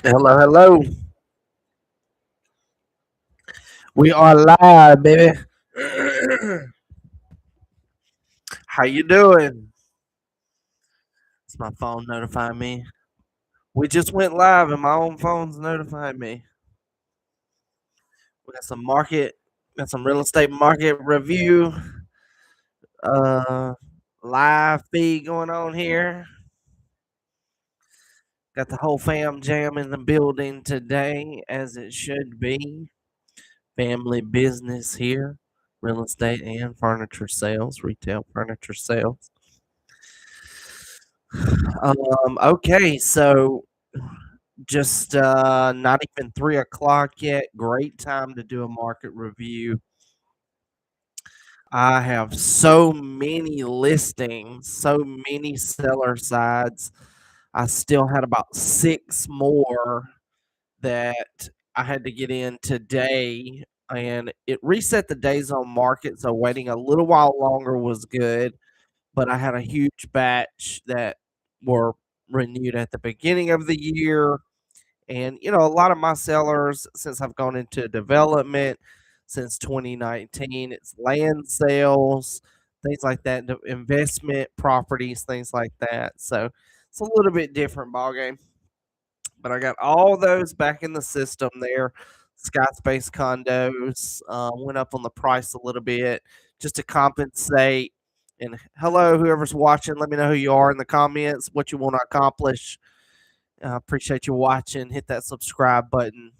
Hello, hello. We are live, baby. How you doing? It's my phone notifying me. We just went live, and my own phone's notifying me. We got some real estate market review, uh, live feed going on here. Got the whole fam jam in the building today, as it should be. Family business here, real estate and furniture sales, retail furniture sales. Okay, so just not even 3 o'clock yet. Great time to do a market review. I have so many listings, so many seller sides. I still had about six more that I had to get in today, and it reset the days on market. So waiting a little while longer was good, but I had a huge batch that were renewed at the beginning of the year. And, a lot of my sellers, since I've gone into development since 2019, it's land sales, things like that, investment properties, things like that. So it's a little bit different ballgame. But I got all those back in the system there. Sky Space condos went up on the price a little bit just to compensate. And hello, whoever's watching, let me know who you are in the comments, what you want to accomplish. I appreciate you watching. Hit that subscribe button.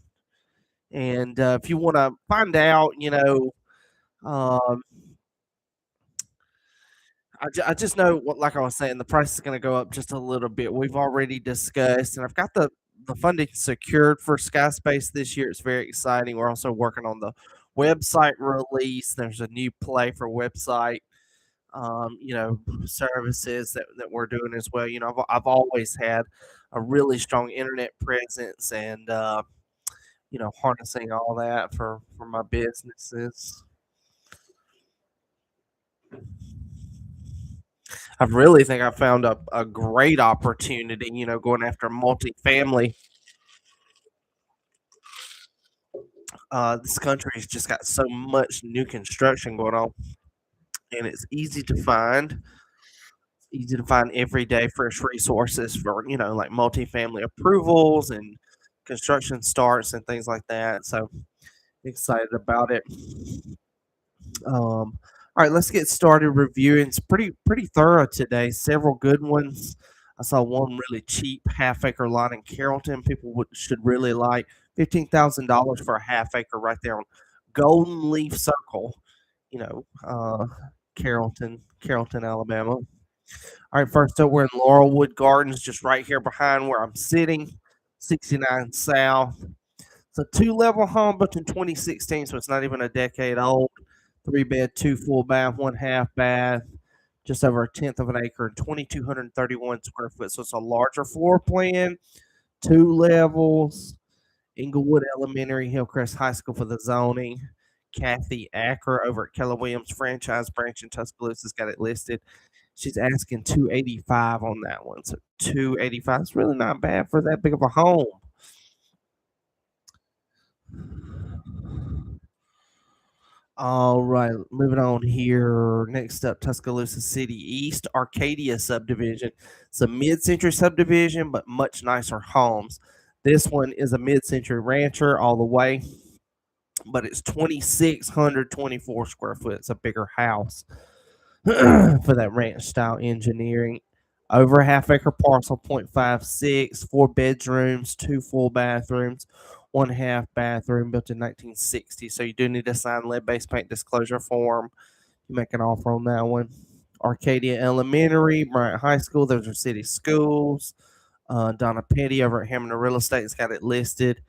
And if you want to find out, um, I just know what, like I was saying, the price is going to go up just a little bit. We've already discussed, and I've got the funding secured for Sky Space this year. It's very exciting. We're also working on the website release. There's a new play for website, services that we're doing as well. I've always had a really strong internet presence and harnessing all that for my businesses. I really think I found a great opportunity, going after multifamily. This country's just got so much new construction going on, and it's easy to find everyday fresh resources for, like multifamily approvals and construction starts and things like that. So excited about it. All right, let's get started reviewing. It's pretty thorough today. Several good ones. I saw one really cheap half acre lot in Carrollton. People should really like $15,000 for a half acre right there on Golden Leaf Circle. Carrollton, Alabama. All right, first up, we're in Laurelwood Gardens, just right here behind where I'm sitting, 69 South. It's a two-level home built in 2016, so it's not even a decade old. 3 bed, two full bath, one half bath, just over a tenth of an acre, and 2,231 square foot. So it's a larger floor plan, two levels. Inglewood Elementary, Hillcrest High School for the zoning. Kathy Acker over at Keller Williams franchise branch in Tuscaloosa's got it listed. She's asking 285 on that one. So 285 is really not bad for that big of a home. All right, moving on here. Next up, Tuscaloosa City East, Arcadia subdivision. It's a mid-century subdivision, but much nicer homes. This one is a mid-century rancher all the way, but it's 2,624 square foot. It's a bigger house for that ranch style engineering. Over a half acre parcel, 0.56, 4 bedrooms, two full bathrooms, one half bathroom, built in 1960. So you do need to sign lead based paint disclosure form. You make an offer on that one. Arcadia Elementary, Bryant High School, those are city schools. Donna Petty over at Hammond Real Estate's got it listed.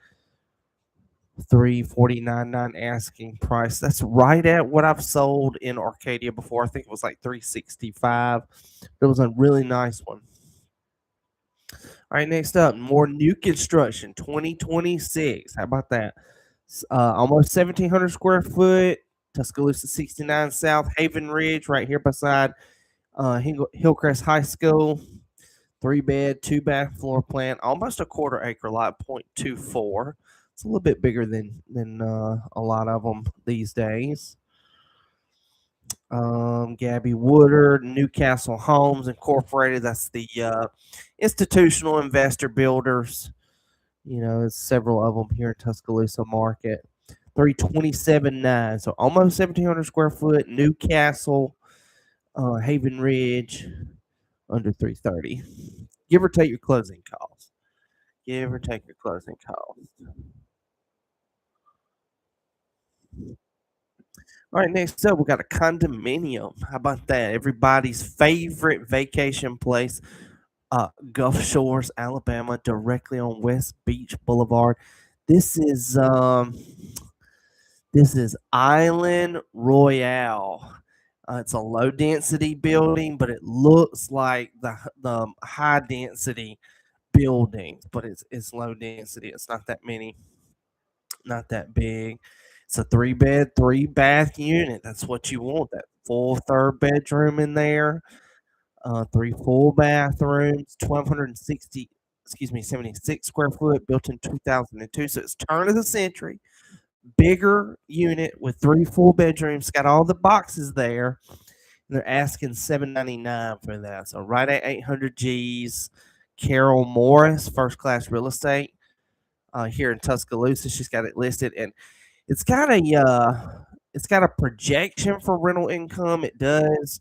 349.9 asking price. That's right at what I've sold in Arcadia before. I think it was like 365. It was a really nice one. All right, next up, more new construction, 2026. How about that? Almost 1,700 square foot. Tuscaloosa 69 South, Havenridge, right here beside Hillcrest High School. 3-bed, 2-bath floor plan, almost a quarter acre lot, 0.24. It's a little bit bigger than a lot of them these days. Gabby Woodard, Newcastle Homes Incorporated. That's the institutional investor builders. It's several of them here in Tuscaloosa market. 327.9, so almost 1,700 square foot. Newcastle, Havenridge, under 330. Give or take your closing costs. Give or take your closing costs. All right, next up, we got a condominium. How about that? Everybody's favorite vacation place, Gulf Shores, Alabama, directly on West Beach Boulevard. This is Island Royale. It's a low density building, but it looks like the high density buildings, but it's low density. It's not that many, not that big. It's a 3-bed, 3-bath unit. That's what you want. That full third bedroom in there. 3 full bathrooms, 1,260, 76 square foot, built in 2002. So it's turn of the century. Bigger unit with 3 full bedrooms. Got all the boxes there. And they're asking $799 for that. So right at 800 G's. Carol Morris, First Class Real Estate, here in Tuscaloosa. She's got it listed, and it's got a projection for rental income. It does,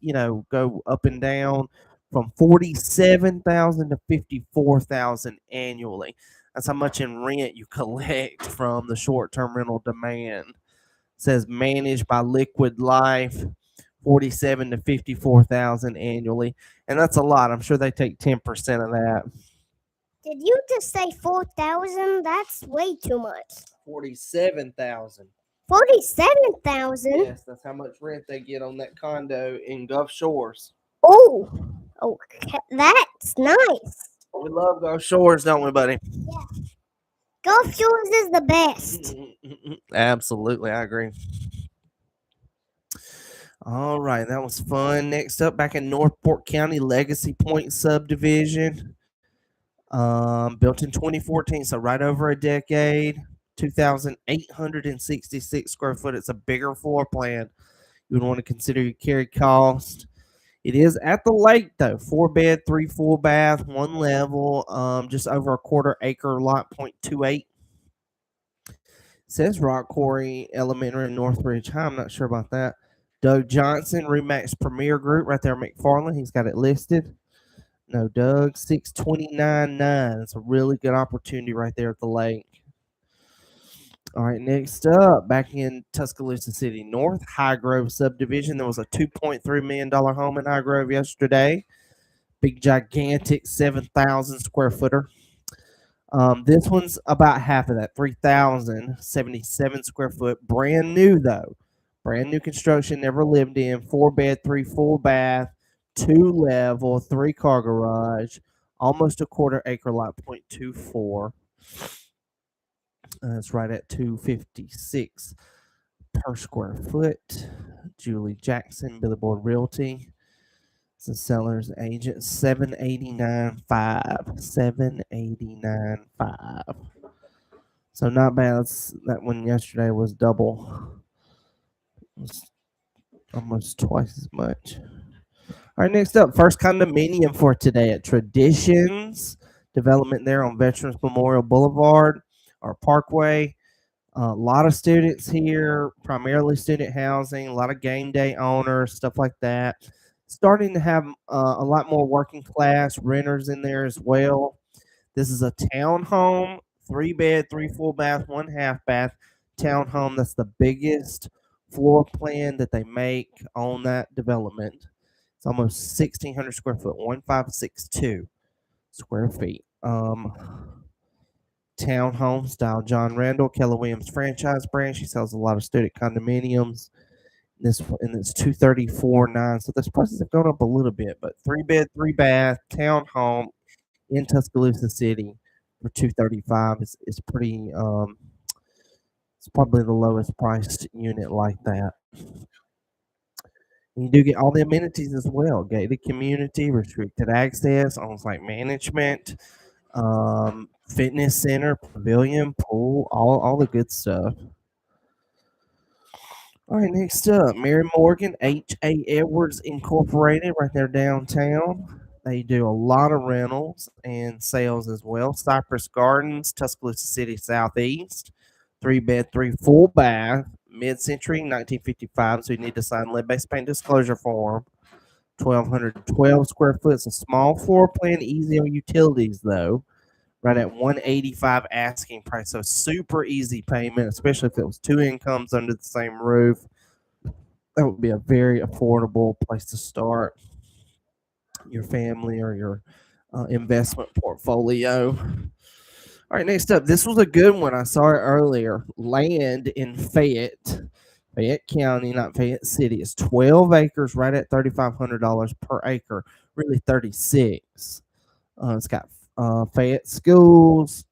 go up and down from 47,000 to 54,000 annually. That's how much in rent you collect from the short-term rental demand. It says managed by Liquid Life, 47 to 54,000 annually, and that's a lot. I'm sure they take 10% of that. Did you just say 4,000? That's way too much. 47,000. 47,000? Yes, that's how much rent they get on that condo in Gulf Shores. Oh, okay, that's nice. We love Gulf Shores, don't we, buddy? Yeah. Gulf Shores is the best. Absolutely, I agree. All right, that was fun. Next up, back in Northport County, Legacy Point subdivision, built in 2014, so right over a decade. 2,866 square foot. It's a bigger floor plan. You would want to consider your carry cost. It is at the lake though. 4-bed, 3 full bath, 1 level. Just over a quarter acre lot, 0.28. Says Rock Quarry Elementary in Northridge High. I'm not sure about that. Doug Johnson, Remax Premier Group, right there, McFarland. He's got it listed. No, Doug, 629.9. It's a really good opportunity right there at the lake. All right, next up, back in Tuscaloosa City North, Highgrove subdivision. There was a $2.3 million home in Highgrove yesterday. Big, gigantic 7,000 square footer. This one's about half of that, 3,077 square foot. Brand new, though. Brand new construction, never lived in. 4-bed, 3 full bath, 2 level, 3 car garage. Almost a quarter acre lot, 0.24. It's right at $256 per square foot. Julie Jackson, Billboard Realty. It's the seller's agent, $789,500. $789,500. So not bad. That one yesterday was double. It was almost twice as much. All right, next up, first condominium for today at Traditions Development there on Veterans Memorial Boulevard or Parkway. A lot of students here, primarily student housing, a lot of game day owners, stuff like that. Starting to have a lot more working class renters in there as well. This is a townhome, 3-bed, 3 full bath, 1 half bath townhome. That's the biggest floor plan that they make on that development. It's almost 1,600 square foot, 1,562 square feet. Townhome style. John Randall, Keller Williams franchise brand. She sells a lot of student condominiums. It's 234.9. So those prices have gone up a little bit, but 3-bed, 3-bath townhome in Tuscaloosa City for 235 is pretty. It's probably the lowest priced unit like that. You do get all the amenities as well: gated community, restricted access, on-site management, fitness center, pavilion, pool, all the good stuff. All right, next up, Mary Morgan, H.A. Edwards Incorporated, right there downtown. They do a lot of rentals and sales as well. Cypress Gardens, Tuscaloosa City Southeast, 3-bed, 3 full bath, mid-century, 1955. So you need to sign lead-based paint disclosure form. 1,212 square foot. It's a small floor plan, easy on utilities though. Right at 185 asking price, so super easy payment, especially if it was 2 incomes under the same roof. That would be a very affordable place to start your family or your investment portfolio. All right, next up, this was a good one. I saw it earlier. Land in Fayette County, not Fayette City. It's 12 acres, right at $3,500 per acre. Really 36. It's got Fayette schools.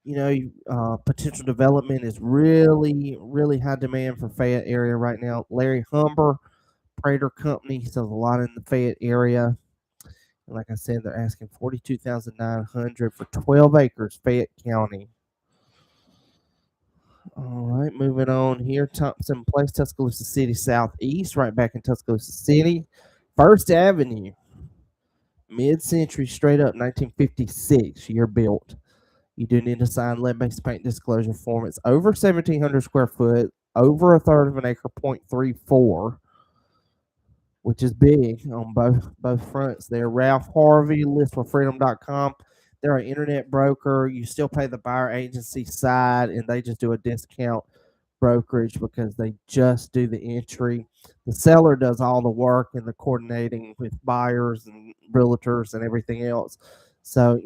Potential development is really, really high demand for Fayette area right now. Larry Humber, Prater Company, he sells a lot in the Fayette area. And like I said, they're asking $42,900 for 12 acres, Fayette County. All right, moving on here. Thompson Place, Tuscaloosa City Southeast, right back in Tuscaloosa City. First Avenue, mid-century, straight up 1956 year built. You do need to sign lead-based paint disclosure form. It's over 1,700 square foot, over a third of an acre, 0.34, which is big on both fronts there. Ralph Harvey, listforfreedom.com. They're an internet broker. You still pay the buyer agency side, and they just do a discount brokerage because they just do the entry. The seller does all the work and the coordinating with buyers and realtors and everything else. So,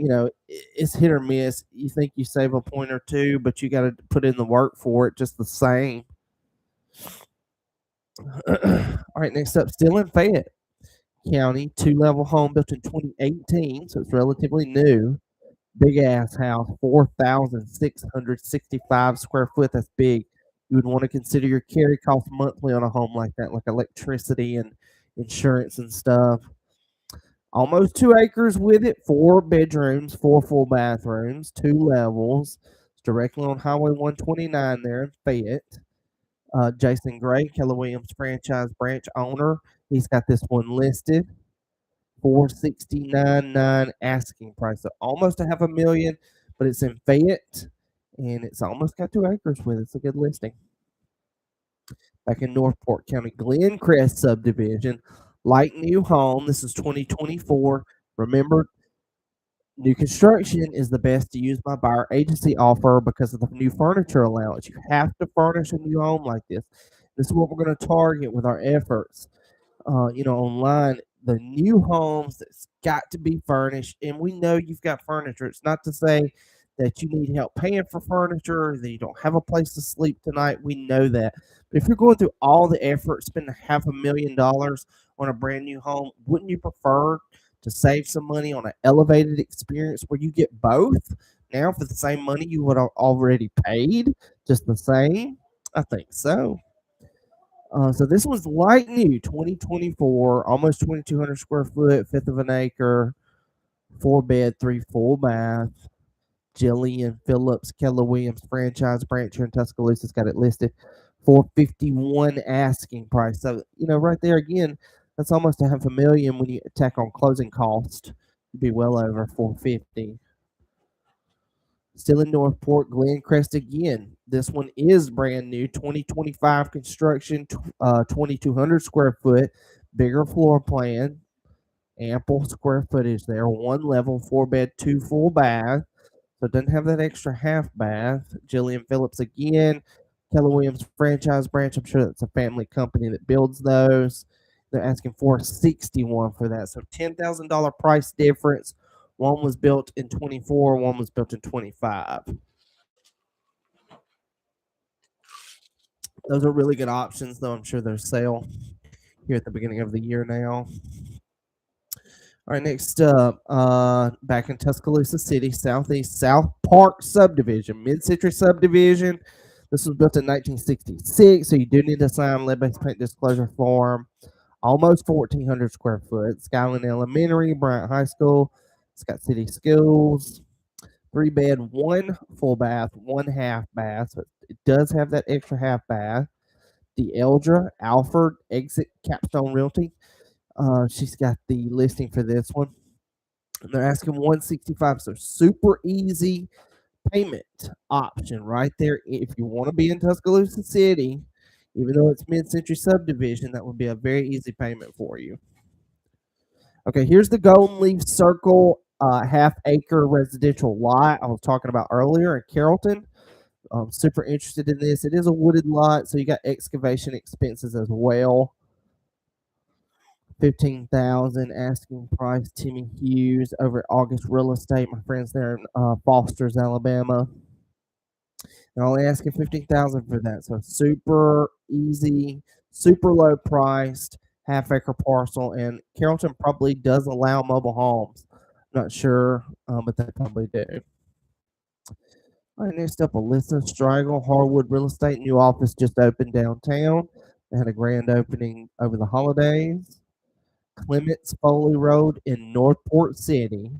it's hit or miss. You think you save a point or two, but you got to put in the work for it just the same. All right, next up, still in Fayette County, 2-level home built in 2018, so it's relatively new. Big ass house, 4,665 square foot. That's big. You would want to consider your carry cost monthly on a home like that, like electricity and insurance and stuff. Almost 2 acres with it, 4 bedrooms, 4 full bathrooms, 2 levels. It's directly on Highway 129 there in Fayette. Jason Gray, Keller Williams franchise branch owner. He's got this one listed. $469,900 asking price. So almost $500,000, but it's in Fayette and it's almost got 2 acres with it. It's a good listing. Back in Northport County, Glen subdivision, light new home. This is 2024. Remember, new construction is the best to use my buyer agency offer because of the new furniture allowance. You have to furnish a new home like this. This is what we're going to target with our efforts. Online, the new homes that's got to be furnished, and we know you've got furniture. It's not to say that you need help paying for furniture, that you don't have a place to sleep tonight. We know that. But if you're going through all the effort, spending $500,000 on a brand new home, wouldn't you prefer to save some money on an elevated experience where you get both now for the same money you would have already paid, just the same? I think so. So this was light new, 2024, almost 2,200 square foot, 1/5 of an acre, 4-bed, 3 full bath. Jillian Phillips, Keller Williams franchise branch here in Tuscaloosa's got it listed $451 asking price. So right there again, that's almost $500,000 when you tack on closing cost. You'd be well over $450. Still in Northport, Glen again. This one is brand new, 2025 construction, 2,200 square foot, bigger floor plan, ample square footage there. 1 level, 4-bed, 2 full bath. So it doesn't have that extra half bath. Jillian Phillips again, Keller Williams franchise branch. I'm sure that's a family company that builds those. They're asking $461 for that. So $10,000 price difference. One was built in 24, one was built in 25. Those are really good options, though. I'm sure they're sale here at the beginning of the year now. All right, next up, back in Tuscaloosa City, Southeast South Park subdivision, mid-century subdivision. This was built in 1966, so you do need to sign lead-based paint disclosure form. almost 1,400 square foot. Skyline Elementary, Bryant High School. It's got city schools. 3 bed, 1 full bath, 1 half bath. So it does have that extra half bath. The Eldra Alford Exit Capstone Realty. She's got the listing for this one. And they're asking 165. So super easy payment option right there. If you want to be in Tuscaloosa City, even though it's mid-century subdivision, that would be a very easy payment for you. Okay, here's the Golden Leaf Circle half-acre residential lot I was talking about earlier in Carrollton. I'm super interested in this. It is a wooded lot, so you got excavation expenses as well. 15,000 asking price. Timmy Hughes over at August Real Estate. My friends there in Foster's, Alabama. They're only asking 15,000 for that. So super easy, super low priced, half-acre parcel. And Carrollton probably does allow mobile homes. Not sure, but they probably do. All right, next up, Alyssa Strigel, Harwood Real Estate. New office just opened downtown. They had a grand opening over the holidays. Clements Foley Road in Northport City.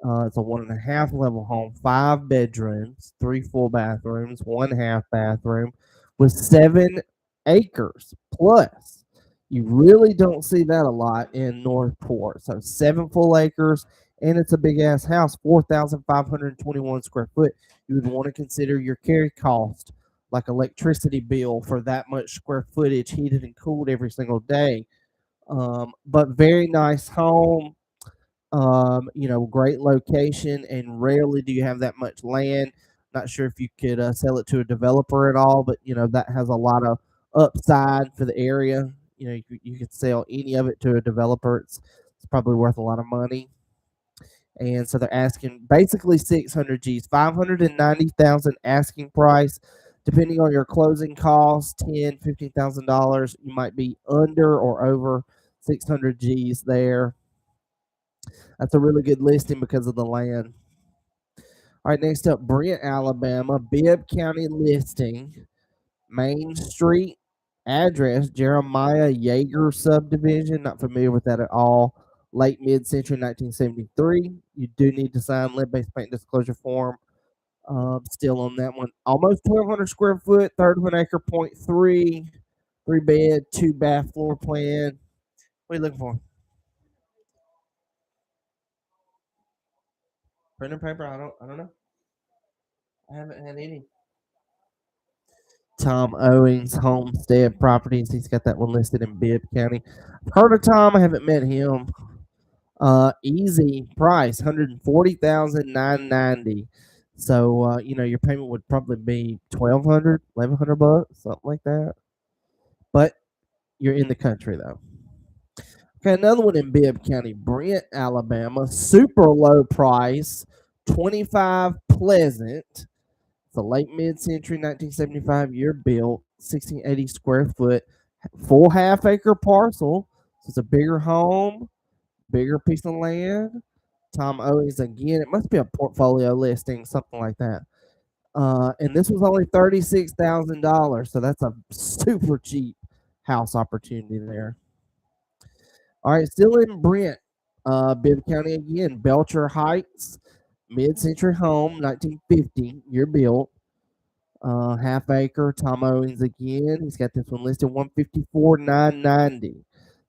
It's a 1.5 level home, 5 bedrooms, 3 full bathrooms, 1 half bathroom with 7 acres plus. You really don't see that a lot in Northport. So 7 full acres, and it's a big ass house, 4,521 square foot. You would want to consider your carry cost, like electricity bill for that much square footage, heated and cooled every single day. But very nice home. Great location, and rarely do you have that much land. Not sure if you could sell it to a developer at all, but that has a lot of upside for the area. You could sell any of it to a developer. It's probably worth a lot of money. And so they're asking basically 600 G's, 590,000 asking price. Depending on your closing costs, $15,000, you might be under or over 600 G's there. That's a really good listing because of the land. All right, next up, Brent, Alabama, Bibb County listing, Main Street, address Jeremiah Yeager subdivision. Not familiar with that at all. Late mid-century 1973. You do need to sign lead-based paint disclosure form. Still on that one. Almost 1,200 square foot, third of an acre, 0.3, 3 bed, 2 bath floor plan. What are you looking for? Printer paper? I don't know. I haven't had any. Tom Owings Homestead Properties. He's got that one listed in Bibb County. I've heard of Tom. I haven't met him. Easy price, 140,990. So your payment would probably be 1,200, 1,100 bucks, something like that. But you're in the country though. Okay, another one in Bibb County, Brent, Alabama. Super low price, 25 Pleasant. It's a late mid-century 1975 year built, 1680 square foot, full half-acre parcel. So it's a bigger home, bigger piece of land. Tom Owens again. It must be a portfolio listing, something like that. And this was only $36,000, so that's a super cheap house opportunity there. All right, still in Brent, Bibb County again. Belcher Heights, mid-century home, 1950 year built. Half acre, Tom Owens again. He's got this one listed 154,990.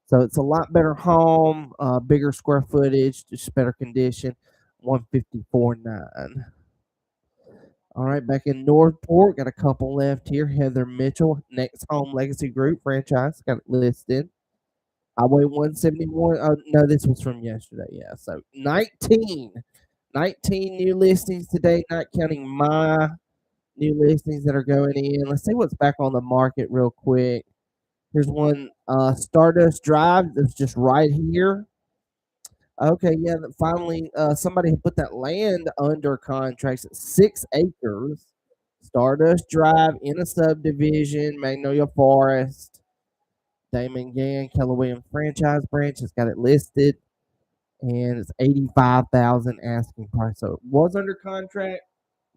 So it's a lot better home, bigger square footage, just better condition. 154,900. All right, back in Northport, got a couple left here. Heather Mitchell, Next Home Legacy Group franchise, got it listed. Highway 171. Oh, no, this was from yesterday. Yeah, so 19 new listings today, not counting my new listings that are going in. Let's see what's back on the market real quick. Here's one, Stardust Drive. That's just right here. Okay, yeah. Finally, somebody put that land under contract. 6 acres. Stardust Drive in a subdivision, Magnolia Forest. Damon Gann, Keller Williams franchise branch has got it listed, and it's 85,000 asking price. So it was under contract.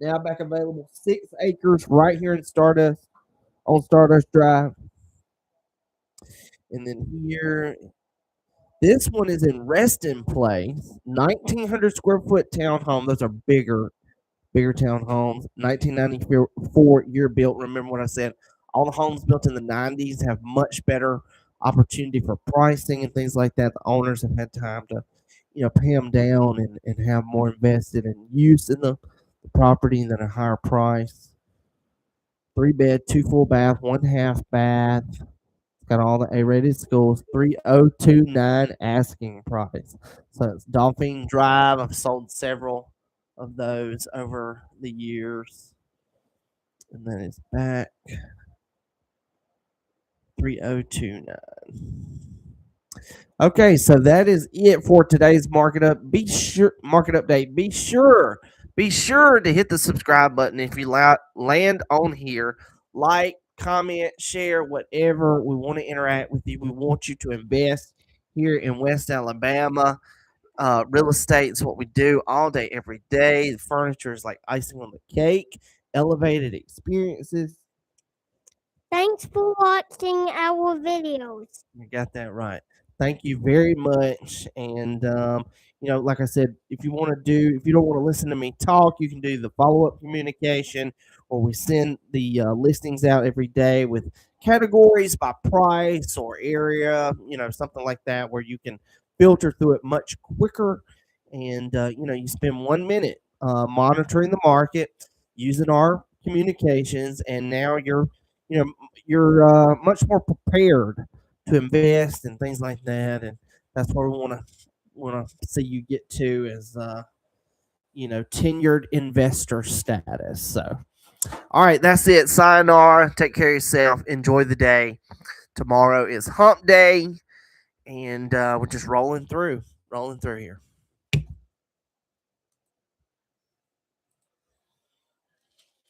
Now back available. 6 acres right here in Stardust on Stardust Drive. And then here, this one is in Reston Place, 1,900 square foot townhome. Those are bigger townhomes. 1994 year built. Remember what I said? All the homes built in the 90s have much better opportunity for pricing and things like that. The owners have had time to, pay them down and have more invested in use in the property than a higher price. 3 bed, 2 full bath, 1 half bath. Got all the A-rated schools. 3029 asking price. So it's Dolphin Drive. I've sold several of those over the years. And then it's back 3029. Okay, so that is it for today's market update. Be sure to hit the subscribe button if you land on here. Like, comment, share, whatever. We want to interact with you. We want you to invest here in West Alabama. Real estate is what we do all day, every day. The furniture is like icing on the cake. Elevated experiences. Thanks for watching our videos. You got that right. Thank you very much. And like I said, if you don't want to listen to me talk, you can do the follow-up communication, or we send the listings out every day with categories by price or area, something like that, where you can filter through it much quicker. And you spend 1 minute monitoring the market, using our communications, and now you're much more prepared to invest and things like that. And that's where we want to see you get to, as tenured investor status. So, all right, that's it. Sayonara. Take care of yourself. Enjoy the day. Tomorrow is hump day, and we're just rolling through here.